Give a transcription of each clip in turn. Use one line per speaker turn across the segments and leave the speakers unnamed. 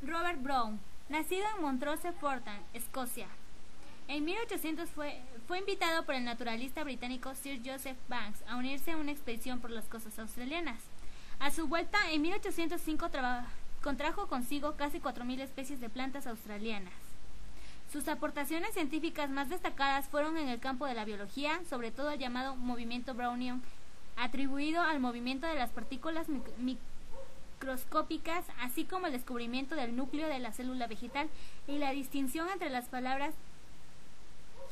Robert Brown, nacido en Montrose Fortham, Escocia. En 1800 fue invitado por el naturalista británico Sir Joseph Banks a unirse a una expedición por las costas australianas. A su vuelta, en 1805 contrajo consigo casi 4.000 especies de plantas australianas. Sus aportaciones científicas más destacadas fueron en el campo de la biología, sobre todo el llamado movimiento browniano, atribuido al movimiento de las partículas microscópicas, así como el descubrimiento del núcleo de la célula vegetal y la distinción entre las palabras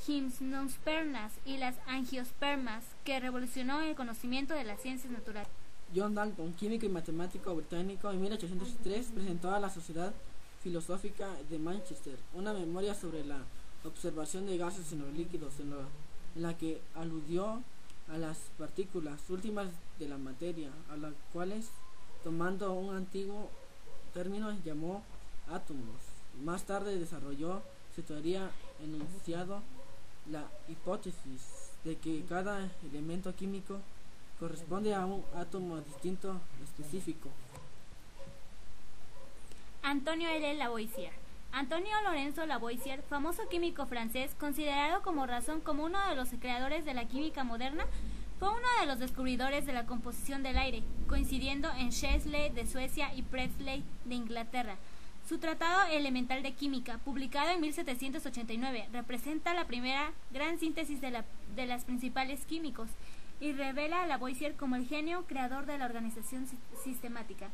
gimnospermas y las angiospermas, que revolucionó el conocimiento de las ciencias naturales.
John Dalton, químico y matemático británico, en 1803 presentó a la Sociedad Filosófica de Manchester una memoria sobre la observación de gases en los líquidos, en la que aludió a las partículas últimas de la materia, a las cuales, tomando un antiguo término, llamó átomos. Más tarde desarrolló su teoría enunciado la hipótesis de que cada elemento químico corresponde a un átomo distinto específico.
Antonio L. Lavoisier. Antonio Lorenzo Lavoisier, famoso químico francés, considerado como razón como uno de los creadores de la química moderna, fue uno de los descubridores de la composición del aire, coincidiendo en Chesley de Suecia y Priestley de Inglaterra. Su Tratado Elemental de Química, publicado en 1789, representa la primera gran síntesis de las principales químicos y revela a Lavoisier como el genio creador de la organización sistemática.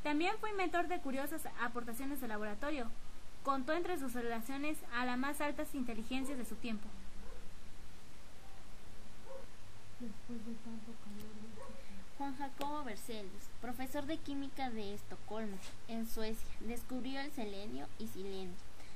También fue inventor de curiosas aportaciones de laboratorio. Contó entre sus relaciones a las más altas inteligencias de su tiempo.
Juan Jacobo Berzelius, profesor de química de Estocolmo, en Suecia, descubrió el selenio y selenio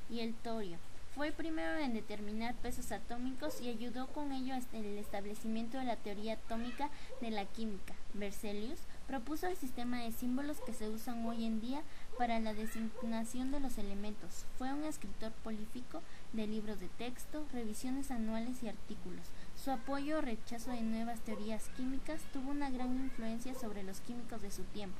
y el torio. Fue el primero en determinar pesos atómicos y ayudó con ello en el establecimiento de la teoría atómica de la química. Berzelius propuso el sistema de símbolos que se usan hoy en día para la designación de los elementos. Fue un escritor prolífico de libros de texto, revisiones anuales y artículos. Su apoyo o rechazo de nuevas teorías químicas tuvo una gran influencia sobre los químicos de su tiempo.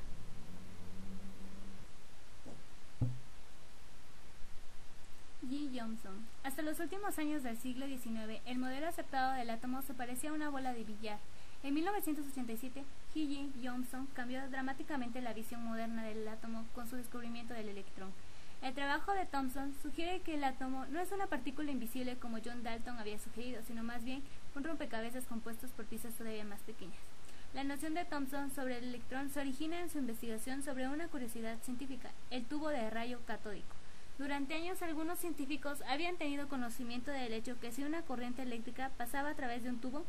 G. Johnson. Hasta los últimos años del siglo XIX, el modelo aceptado del átomo se parecía a una bola de billar. En 1987, G. Johnson cambió dramáticamente la visión moderna del átomo con su descubrimiento del electrón. El trabajo de Thomson sugiere que el átomo no es una partícula invisible como John Dalton había sugerido, sino más bien un rompecabezas compuestos por piezas todavía más pequeñas. La noción de Thomson sobre el electrón se origina en su investigación sobre una curiosidad científica, el tubo de rayo catódico. Durante años, algunos científicos habían tenido conocimiento del hecho que si una corriente eléctrica pasaba a través de un tubo,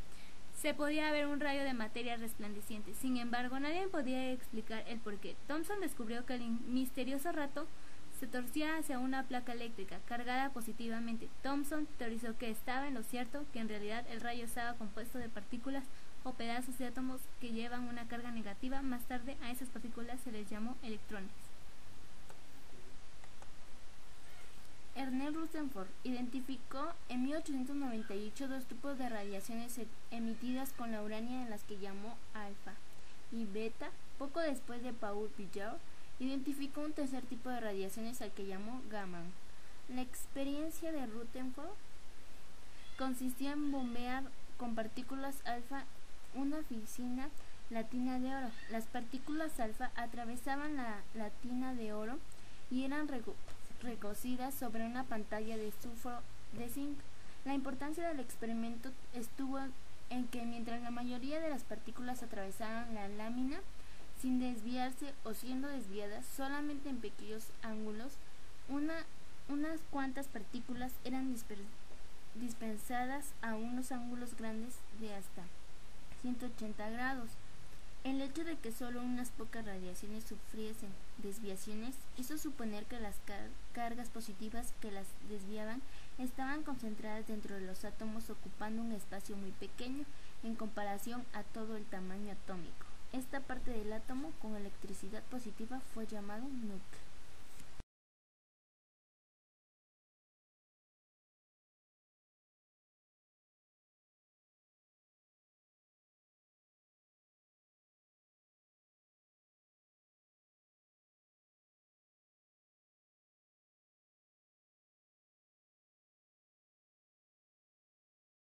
se podía ver un rayo de materia resplandeciente. Sin embargo, nadie podía explicar el porqué. Thomson descubrió que el misterioso rato se torcía hacia una placa eléctrica cargada positivamente. Thomson teorizó que estaba en lo cierto, que en realidad el rayo estaba compuesto de partículas o pedazos de átomos que llevan una carga negativa. Más tarde, a esas partículas se les llamó electrones.
Ernest Rutherford identificó en 1898 dos tipos de radiaciones emitidas con la urania, en las que llamó alfa y beta. Poco después de Paul Bigot identificó un tercer tipo de radiaciones al que llamó gamma. La experiencia de Rutherford consistía en bombear con partículas alfa una piscina latina de oro. Las partículas alfa atravesaban la latina de oro y eran recocidas sobre una pantalla de sulfuro de zinc. La importancia del experimento estuvo en que mientras la mayoría de las partículas atravesaban la lámina sin desviarse o siendo desviadas solamente en pequeños ángulos, unas cuantas partículas eran dispersadas a unos ángulos grandes de hasta 180 grados. El hecho de que solo unas pocas radiaciones sufriesen desviaciones hizo suponer que las cargas positivas que las desviaban estaban concentradas dentro de los átomos, ocupando un espacio muy pequeño en comparación a todo el tamaño atómico. Esta parte del átomo con electricidad positiva fue llamado núcleo.